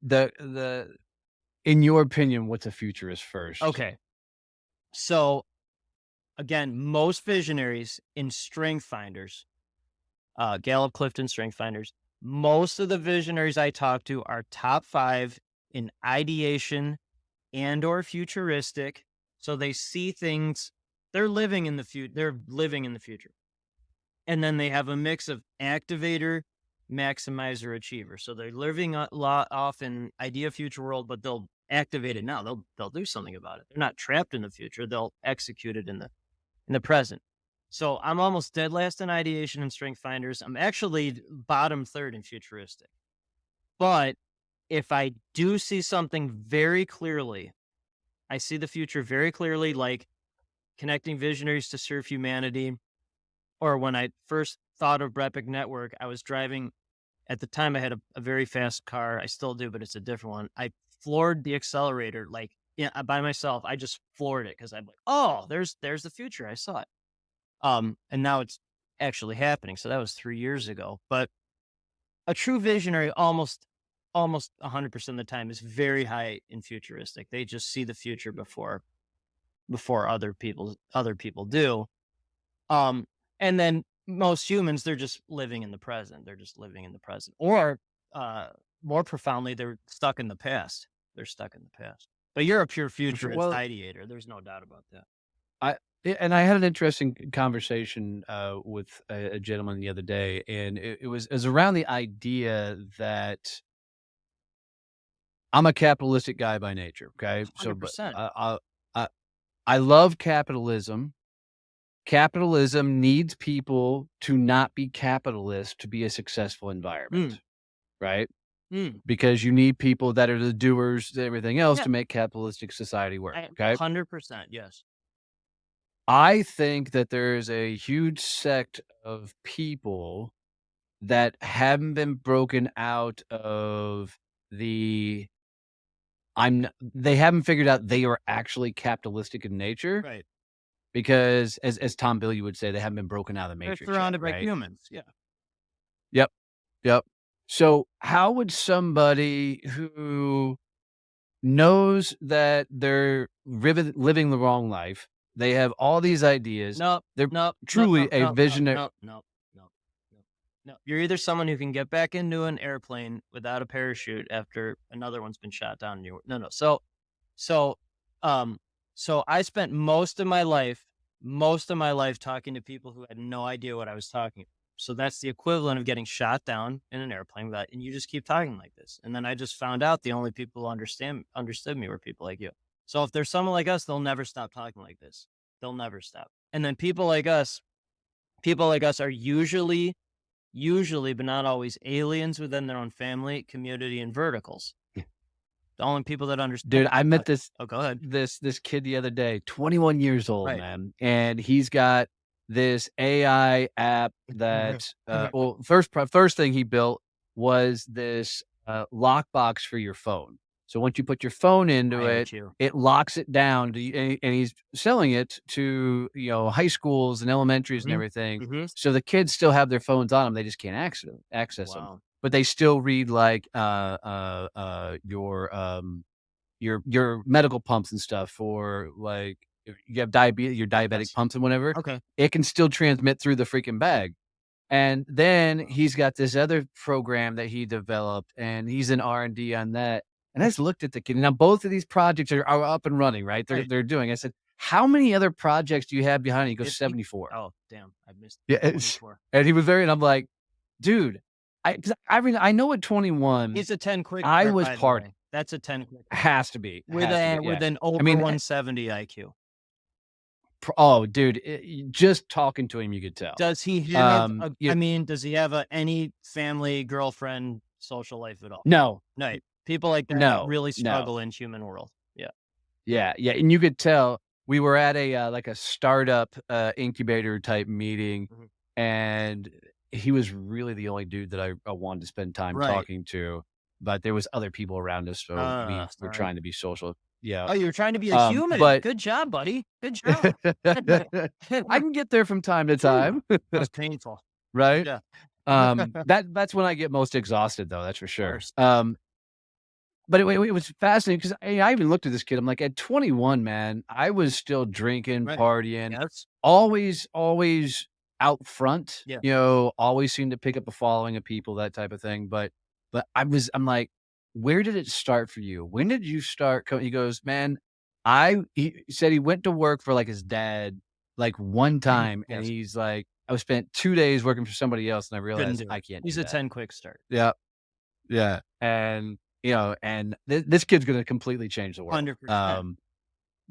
C: the in your opinion, what's a futurist first?
A: Okay. So again, most visionaries in strength finders, Gallup Clifton strength finders, most of the visionaries I talk to are top 5 in ideation and or futuristic. So they see things, they're living in the future. And then they have a mix of activator, maximizer, achiever. So they're living a lot off in idea future world, but they'll activate it now. They'll do something about it. They're not trapped in the future. They'll execute it in the present. So I'm almost dead last in ideation and strength finders. I'm actually bottom third in futuristic. But if I do see something very clearly, I see the future very clearly, like connecting visionaries to serve humanity. Or when I first thought of Brepic Network, I was driving. At the time, I had a very fast car. I still do, but it's a different one. I floored the accelerator, like, yeah, by myself. I just floored it because I'm like, oh, there's the future. I saw it. And now it's actually happening. So that was 3 years ago. But a true visionary, almost 100% of the time, is very high in futuristic. They just see the future before other people do. Um, and then most humans, they're just living in the present. They're just living in the present. Or uh, more profoundly, they're stuck in the past. They're stuck in the past. But you're a pure
C: For sure.
A: futurist
C: Well,
A: ideator. There's no doubt about that.
C: I and I had an interesting conversation, with a gentleman the other day, and it was around the idea that I'm a capitalistic guy by nature, okay? So, but
A: 100%.
C: I love capitalism. Capitalism needs people to not be capitalist to be a successful
A: Mm,
C: environment, right?
A: mm.
C: Because you need people that are the doers and everything else
A: Yeah,
C: to make capitalistic society work, okay?
A: 100%. Yes.
C: I think that there's a huge sect of people that haven't been broken out of the they haven't figured out they are actually capitalistic in nature
A: Right.
C: because as Tom Billy would say, they haven't been broken out of the
A: They're
C: matrix yet,
A: surrounded by
C: right?
A: humans. Yeah.
C: Yep. Yep. So how would somebody who knows that they're living the wrong life, they have all these ideas,
A: No,
C: they're
A: no, no,
C: truly
A: no,
C: a
A: no, no,
C: visionary.
A: no, no, no, no, no. You're either someone who can get back into an airplane without a parachute after another one's been shot down. And you no, no. So, um, so I spent most of my life talking to people who had no idea what I was talking. So that's the equivalent of getting shot down in an airplane without, and you just keep talking like this. And then I just found out the only people who understood me were people like you. So if there's someone like us, they'll never stop talking like this. They'll never stop. And then people like us are usually, but not always, aliens within their own family, community, and verticals. The only people that understand.
C: Dude, I met
A: Oh, go ahead.
C: this kid the other day, 21 years old,
A: Right.
C: man, and he's got this AI app that, well, first thing he built was this, lockbox for your phone. So once you put your phone into
A: I
C: it,
A: hate you.
C: it locks it down to and he's selling it to, high schools and elementaries and
A: Mhm.
C: everything.
A: Mhm.
C: So the kids still have their phones on them, they just can't access them,
A: Wow.
C: but they still read, like, your medical pumps and stuff for, like, if you have diabetes, your diabetic
A: Yes.
C: pumps and whatever,
A: Okay.
C: it can still transmit through the freaking bag. And then
A: Wow.
C: he's got this other program that he developed, and he's in R&D on that. And I just looked at the kid. Now both of these projects are up and running, right? They're
A: Right.
C: they're doing. I said, "How many other projects do you have behind you?" He goes,
A: 50?
C: 74.
A: Oh, damn. I missed
C: Yeah, it's
A: 24.
C: and he was very and I'm like, "Dude, 'cause I mean, I know at 21,
A: He's a 10 quick
C: I
A: start,
C: was
A: by the
C: part
A: way. That's a 10 quick start.
C: has to be,
A: With
C: yeah.
A: an
C: I
A: over
C: mean,
A: 170 IQ.
C: oh, dude, just talking to him, you could tell.
A: Does he have
C: You
A: I mean, does he have any family, girlfriend, social life at all?
C: no,
A: No. People like that
C: no,
A: really
C: no.
A: struggle in human world. Yeah.
C: Yeah, yeah, and you could tell we were at a, like a startup, incubator type meeting,
A: Mhm.
C: and he was really the only dude that I wanted to spend time
A: Right.
C: talking to, but there was other people around us, so we were
A: Sorry.
C: trying to be social. Yeah,
A: Oh, you were trying to be a human.
C: but
A: Good job, buddy. Good job.
C: I can get there from time to
A: Whew.
C: time,
A: That's painful.
C: right?
A: Yeah.
C: That's when I get most exhausted, though, that's for
A: Of
C: sure.
A: course.
C: But it was fascinating 'cause I even looked at this kid, I'm like, at 21, man, I was still drinking,
A: Right.
C: partying,
A: Yes.
C: always out front,
A: Yeah.
C: always seemed to pick up a following of people, that type of thing, but I'm like, "Where did it start for you? When did you start co" He goes, "Man, he said he went to work for, like, his dad, like, one time, and
A: Yes.
C: he's like, "I spent 2 days working for somebody else, and I
A: Couldn't
C: realized
A: do
C: I
A: it.
C: can't do
A: He's a
C: that."
A: 10 quick start.
C: Yeah. Yeah, and, and this kid's gonna completely change the world.
A: 100%.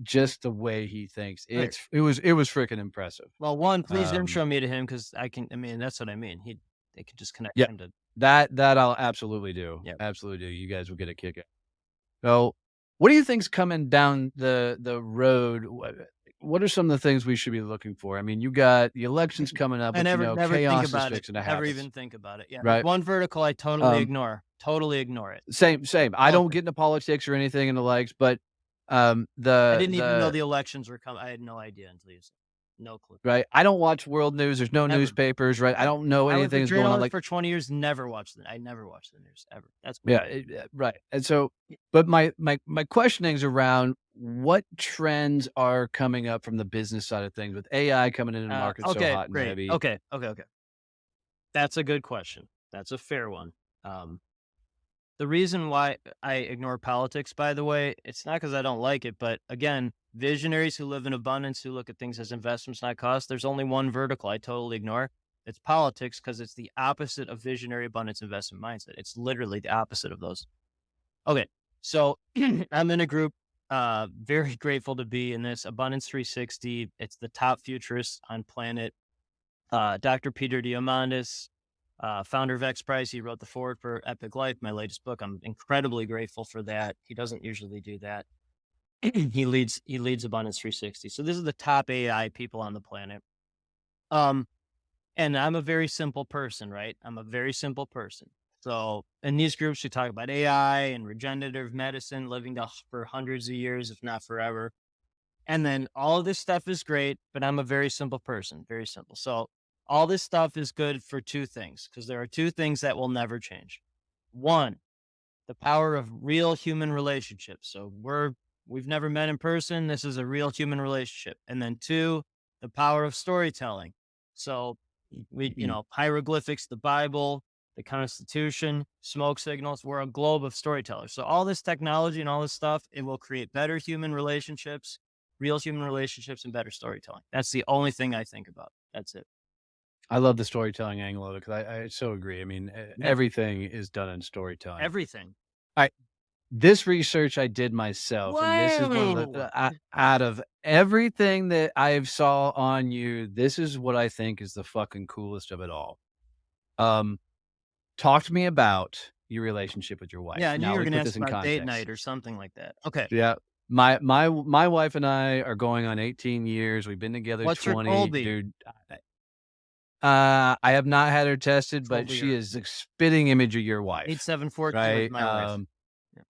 C: Just the way he thinks.
A: Right.
C: It was freaking impressive.
A: Well, one, please
C: Um,
A: intro me to him because I mean, that's what I mean. They could just connect
C: yeah,
A: him to.
C: that I'll absolutely do.
A: Yeah.
C: Absolutely do. You guys will get a kick out. So, what do you think's coming down the road? What are some of the things we should be looking for? I mean, you got the elections coming up,
A: I
C: which,
A: never think
C: chaos is
A: about it.
C: fixing to
A: Never
C: happen,
A: even think about it. Yeah.
C: right?
A: One vertical I totally
C: Um,
A: ignore. Totally ignore it.
C: same. I
A: All of
C: don't
A: it.
C: get into politics or anything and the likes, but
A: I
C: the
A: didn't even know
C: the
A: the elections were coming. I had no idea until you said. No clue.
C: right? I don't watch world news, there's no
A: Never.
C: newspapers, right? I
A: Right.
C: don't know
A: I was a
C: anything that's going on,
A: journalist
C: like
A: for 20 years, I never watched the news ever. That's
C: yeah, right, and so but my questioning's around what trends are coming up from the business side of things with AI coming into the market so
A: okay,
C: hot and
A: great.
C: heavy.
A: Okay. That's a good question. That's a fair one. Um, the reason why I ignore politics, by the way, it's not because I don't like it, but again, visionaries who live in abundance, who look at things as investments, not costs, there's only one vertical I totally ignore. It's politics because it's the opposite of visionary abundance investment mindset. It's literally the opposite of those. Okay. So I'm in a group, very grateful to be in this Abundance 360. It's the top futurists on planet. Dr. Peter Diamandis, founder of X Prize. He wrote the forward for Epic Life, my latest book. I'm incredibly grateful for that. He doesn't usually do that. He leads Abundance 360. So this is the top AI people on the planet. Um, and I'm a very simple person, right? I'm a very simple person. So in these groups, we talk about AI and regenerative medicine, living for hundreds of years, if not forever. And then all of this stuff is great, but I'm a very simple person, very simple. So all this stuff is good for two things, because there are two things that will never change. One, the power of real human relationships. So we've never met in person. This is a real human relationship. And then two, the power of storytelling. So
C: Mhm.
A: hieroglyphics, the Bible, the Constitution, smoke signals. We're a globe of storytellers. So all this technology and all this stuff, it will create better human relationships, real human relationships, and better storytelling. That's the only thing I think about. That's it.
C: I love the storytelling angle of it because I so agree. I mean,
A: Yeah.
C: everything is done in storytelling.
A: Everything.
C: I This research I did myself, and this is one of the
A: Wow.
C: out of everything that I've saw on you, this is what I think is the fucking coolest of it all. Um, Talk to me about your relationship with your
A: Yeah,
C: wife.
A: I knew
C: Now,
A: you
C: let
A: were
C: me
A: gonna
C: put
A: ask
C: this in
A: about date
C: context.
A: night or something like that. Okay.
C: Yeah. My wife and I are going on 18 years. We've been together
A: What's your
C: 20,
A: Colby?
C: dude. I have not had her tested, but
A: Colby
C: she
A: or
C: is a spitting image of your wife,
A: 8742 is
C: right?
A: my wife. Yeah.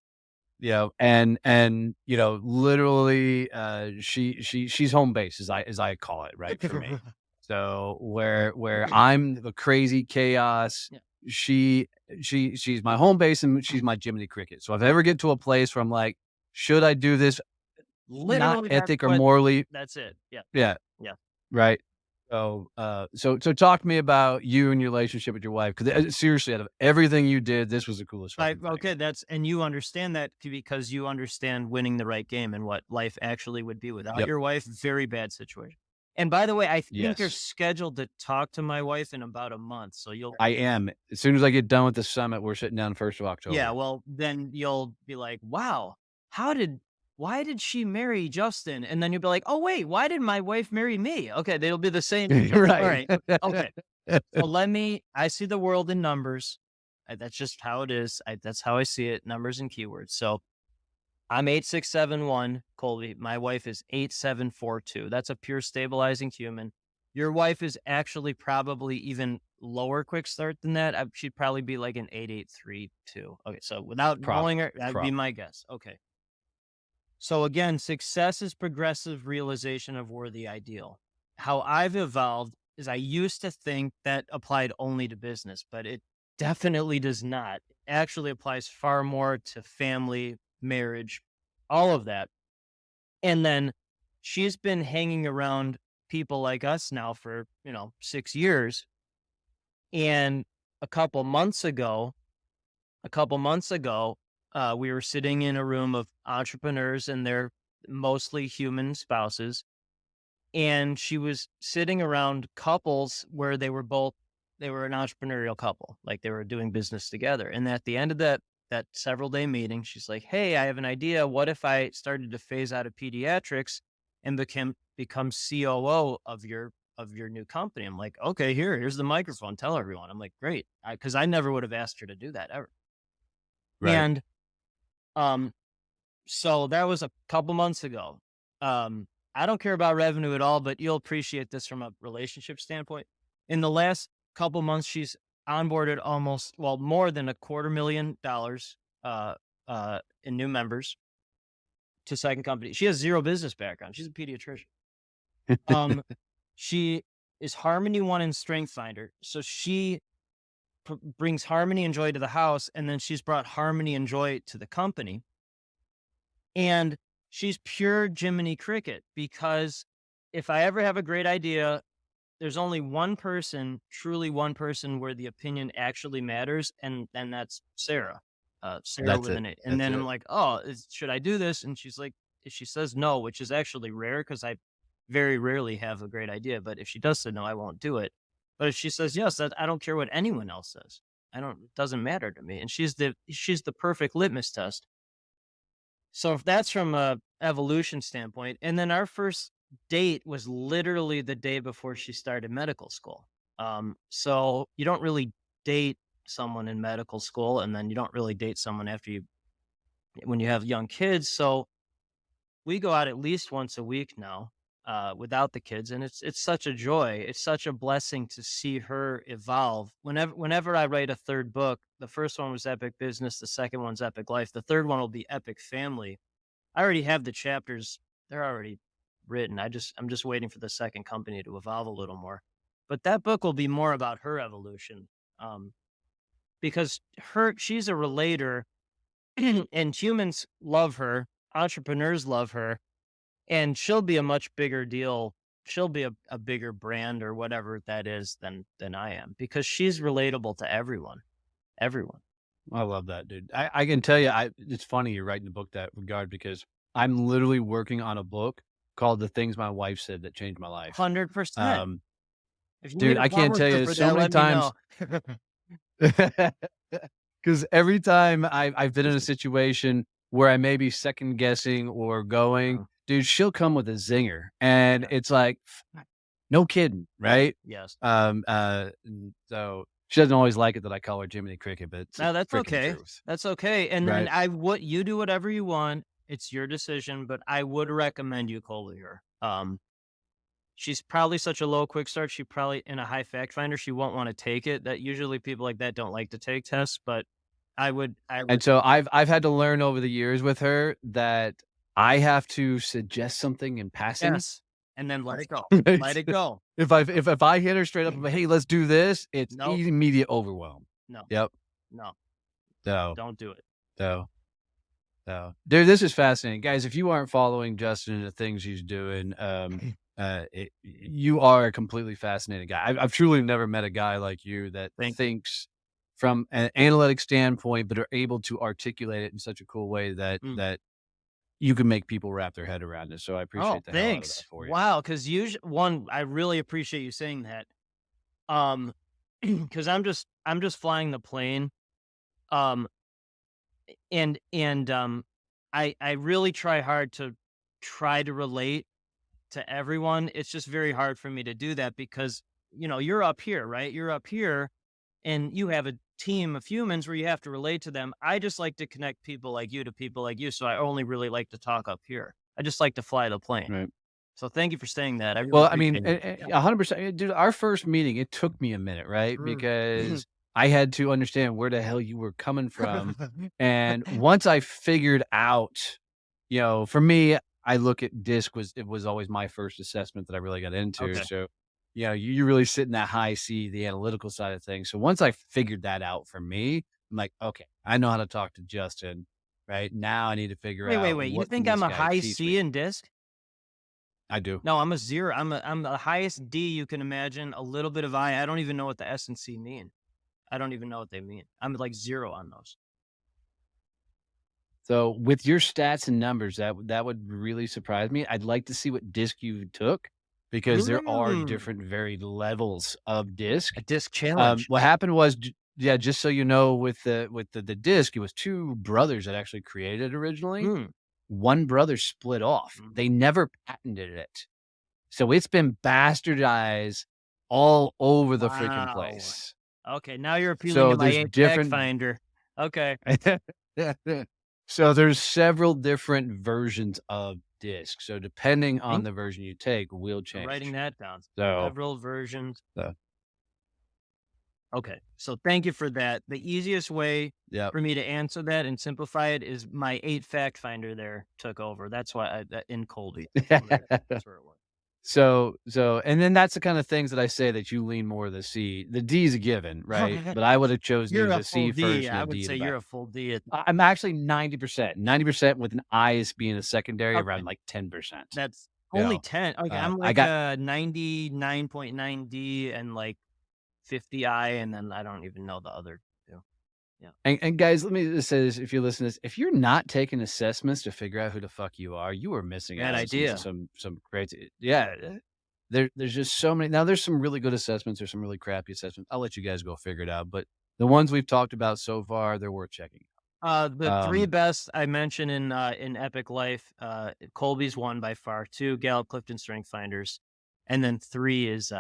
C: Literally, she's home base as I call it, right, for me. So where I'm the crazy chaos,
A: Yeah.
C: she she's my home base and she's my Jiminy Cricket. So if I ever get to a place where I'm like, should I do this? Not
A: Literally,
C: ethic or morally,
A: that's it. Yeah.
C: yeah,
A: Yeah.
C: right. So talk to me about you and your relationship with your wife, 'cause, seriously, out of everything you did, this was the coolest fucking thing.
A: Okay, and you understand that because you understand winning the right game and what life actually would be without
C: Yep.
A: your wife. Very bad situation. And by the way, I think you're
C: Yes.
A: scheduled to talk to my wife in about a month. So you'll
C: I am. As soon as I get done with the summit, we're sitting down 1st of
A: Yeah,
C: October.
A: well, then you'll be like, "Wow, how did why did she marry Justin?" And then you'll be like, "Oh, wait, why did my wife marry me?" Okay, they'll be the same. All
C: Right.
A: right. Okay. So I see the world in numbers. That's just how it is. That's how I see it, numbers and keywords. So I'm 8671, Colby. My wife is 8742. That's a pure stabilizing human. Your wife is actually probably even lower quick start than that. She'd probably be like an 8832. Okay, so without knowing
C: Probably,
A: her, that'd be
C: probably.
A: my guess. Okay. So again, success is progressive realization of worthy ideal. How I've evolved is I used to think that applied only to business, but it definitely does not. It actually applies far more to family, marriage, all of that. And then she's been hanging around people like us now for, 6 years. And a couple months ago, we were sitting in a room of entrepreneurs and their mostly human spouses. And she was sitting around couples where they were an entrepreneurial couple, like they were doing business together. And at the end of that several day meeting, she's like, "Hey, I have an idea. What if I started to phase out of pediatrics and become COO of your new company?" I'm like, "Okay, here's the microphone. Tell everyone." I'm like, "Great," because I never would have asked her to do that ever.
C: Right.
A: And um, so that was a couple months ago. I don't care about revenue at all, but you'll appreciate this from a relationship standpoint. In the last couple months, she's onboarded more than $250,000 uh, in new members to second company. She has zero business background. She's a pediatrician. Um, she is Harmony One and Strength Finder, so she brings harmony and joy to the house, and then she's brought harmony and joy to the company. And she's pure Jiminy Cricket because if I ever have a great idea, there's only one person, truly one person where the opinion actually matters, and that's Sarah. Sarah
C: That's
A: with
C: it.
A: an A. And
C: That's
A: then I'm
C: it.
A: like, "Oh, should I do this?" And she's like, if she says no, which is actually rare because I very rarely have a great idea, but if she does say no, I won't do it. But if she says yes, that I don't care what anyone else says. It doesn't matter to me. And she's the perfect litmus test. So if that's from a evolution standpoint, and then our first date was literally the day before she started medical school. So you don't really date someone in medical school, and then you don't really date someone when you have young kids. So we go out at least once a week now, without the kids, and it's such a joy. It's such a blessing to see her evolve. Whenever I write a third book, the first one was Epic Business, the second one's Epic Life, the third one will be Epic Family. I already have the chapters. They're already written. I'm just waiting for the second company to evolve a little more. But that book will be more about her evolution. Um, because she's a relator and humans love her, entrepreneurs love her, and she'll be a much bigger deal. She'll be a bigger brand or whatever that is than I am because she's relatable to everyone. Everyone.
C: I love that, dude. I can tell you, it's funny you're writing the book that regard because I'm literally working on a book called "The Things My Wife Said That Changed My Life."
A: 100%.
C: Um,
A: If you need
C: dude,
A: a
C: I can't tell
A: publisher
C: you
A: for
C: so
A: that,
C: many
A: let me
C: times
A: know.
C: because every time I've been in a situation where I may be second guessing or going,
A: Uh,
C: dude, she'll come with a zinger, and
A: yeah.
C: it's like, no kidding, right?
A: Yes.
C: So she doesn't always like it that I call her Jiminy Cricket, but it's the
A: No, that's
C: freaking
A: okay.
C: truth,
A: That's okay. And then
C: right?
A: you do whatever you want. It's your decision, but I would recommend you call her. She's probably such a low quick start. She probably in a high fact finder, she won't want to take it. That usually people like that don't like to take tests, but I
C: And
A: would
C: so I've had to learn over the years with her that I have to suggest something in passing.
A: yes. And then let it go. Let
C: Right?
A: it go.
C: If I hit her straight up, hey, let's do this, it's
A: Nope.
C: immediate overwhelm.
A: No.
C: Yep.
A: No.
C: So
A: Don't do it.
C: so dude, this is fascinating, guys. If you aren't following Justin and the things he's doing, you are a completely fascinating guy. I've truly never met a guy like you that
A: Thank you.
C: thinks from an analytic standpoint, but are able to articulate it in such a cool way that
A: Mm.
C: you can make people wrap their head around it. So I
A: Oh,
C: appreciate the hell out of that
A: thanks.
C: for you.
A: Wow. Cause usually one, I really appreciate you saying that. Um, cause I'm just flying the plane. Um, and I really try hard to try to relate to everyone. It's just very hard for me to do that because, you're up here, right? You're up here and you have a team of humans where you have to relate to them. I just like to connect people like you to people like you. So I only really like to talk up here. I just like to fly the plane.
C: Right.
A: So thank you for saying that. I really
C: Well, I mean,
A: appreciate it. Yeah.
C: 100%. Dude, our first meeting, it took me a minute, right?
A: Mm.
C: Because I had to understand where the hell you were coming from. And once I figured out, for me, I look at DISC it was always my first assessment that I really got into.
A: Okay.
C: So, you really sit in that high C, the analytical side of things. So once I figured that out for me, I'm like, okay, I know how to talk to Justin, right? Now I need to figure out
A: Wait. You
C: what can
A: think I'm
C: this
A: a
C: guy
A: high
C: teach
A: C
C: me.
A: in disc?
C: I do.
A: No, I'm a 0. I'm the highest D you can imagine, a little bit of I. I don't even know what the S and C mean. I don't even know what they mean. I'm like 0 on those.
C: So with your stats and numbers, that would really surprise me. I'd like to see what disc you took because there are
A: Mm,
C: different varied levels of disc.
A: a disc challenge.
C: What happened was, yeah, just so you know, with the disc, it was two brothers that actually created it originally.
A: Mm,
C: One brother split off.
A: mhm.
C: They never patented it, so it's been bastardized all over the freaking
A: Wow.
C: place.
A: Okay, now you're appealing
C: So
A: to my
C: there's
A: 8 fact
C: different
A: finder. Okay.
C: So there's several different versions of disc. So depending on
A: Thank
C: the version you take will
A: for writing
C: change.
A: that down.
C: So,
A: Several versions.
C: uh,
A: Okay. So thank you for that. The easiest way
C: yep.
A: for me to answer that and simplify it is my 8 fact finder there took over. That's why in Colby. That's where it was.
C: And then that's the kind of things that I say that you lean more of the C. The D is a given, right? But I would have chosen you
A: You're
C: as
A: a
C: a
A: full
C: C
A: D.
C: first and
A: I
C: a
A: would
C: D in
A: say
C: the
A: you're
C: back.
A: a full D.
C: I'm actually 90%, 90% with an I as being a secondary
A: Okay.
C: around like 10%.
A: That's
C: You
A: only
C: know,
A: 10. Okay, I'm
C: I
A: like
C: got
A: a 99.9 D and like 50 I, and then I don't even know the other two. Yeah.
C: And guys, let me just say this, if you listen to this, if you're not taking assessments to figure out who the fuck you are missing
A: Bad
C: out on
A: idea.
C: some crazy there's just so many now there's some really good assessments, there's some really crappy assessments. I'll let you guys go figure it out, but the ones we've talked about so far, they're worth checking.
A: The 3
C: Um,
A: best I mentioned in Epic Life, Colby's 1 by far, 2 Gallup Clifton Strength Finders, and then 3 is,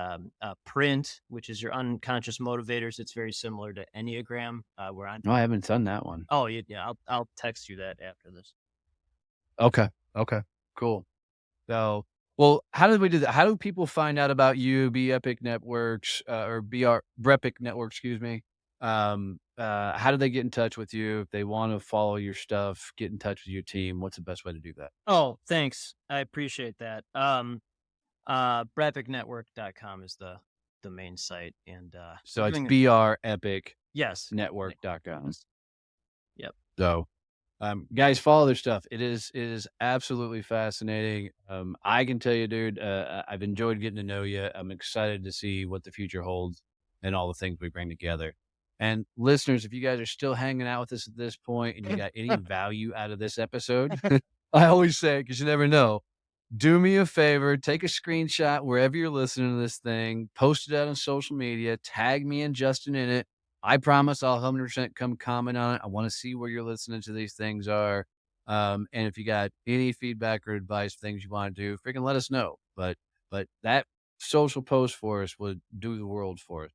A: Print, which is your unconscious motivators. It's very similar to Enneagram, where I'm
C: no, I haven't done that one.
A: oh, yeah, I'll text you that after this.
C: Okay. Okay. Cool. So, well, how did we do that? How do people find out about you, Be Epic Networks, or BR Brepic Network, excuse me? How do they get in touch with you if they want to follow your stuff, get in touch with your team? What's the best way to do that?
A: Oh, thanks. I appreciate that. Brapicnetwork.com is the main site, and,
C: So it's
A: doing
C: BR Epic
A: Yes.
C: network.com.
A: Yes. Yep.
C: So, guys, follow their stuff. It is absolutely fascinating. I can tell you, dude, I've enjoyed getting to know you. I'm excited to see what the future holds and all the things we bring together. And listeners, if you guys are still hanging out with us at this point and you got any value out of this episode, I always say, because you never know, do me a favor, take a screenshot wherever you're listening to this thing, post it out on social media, tag me and Justin in it. I promise I'll 100% come comment on it. I want to see where you're listening to these things are. And if you got any feedback or advice, things you want to do, freaking let us know. But that social post for us would do the world for us.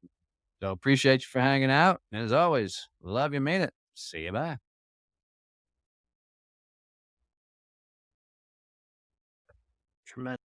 C: So appreciate you for hanging out. And as always, love you, mean it. See you. Bye.
A: Tremendous.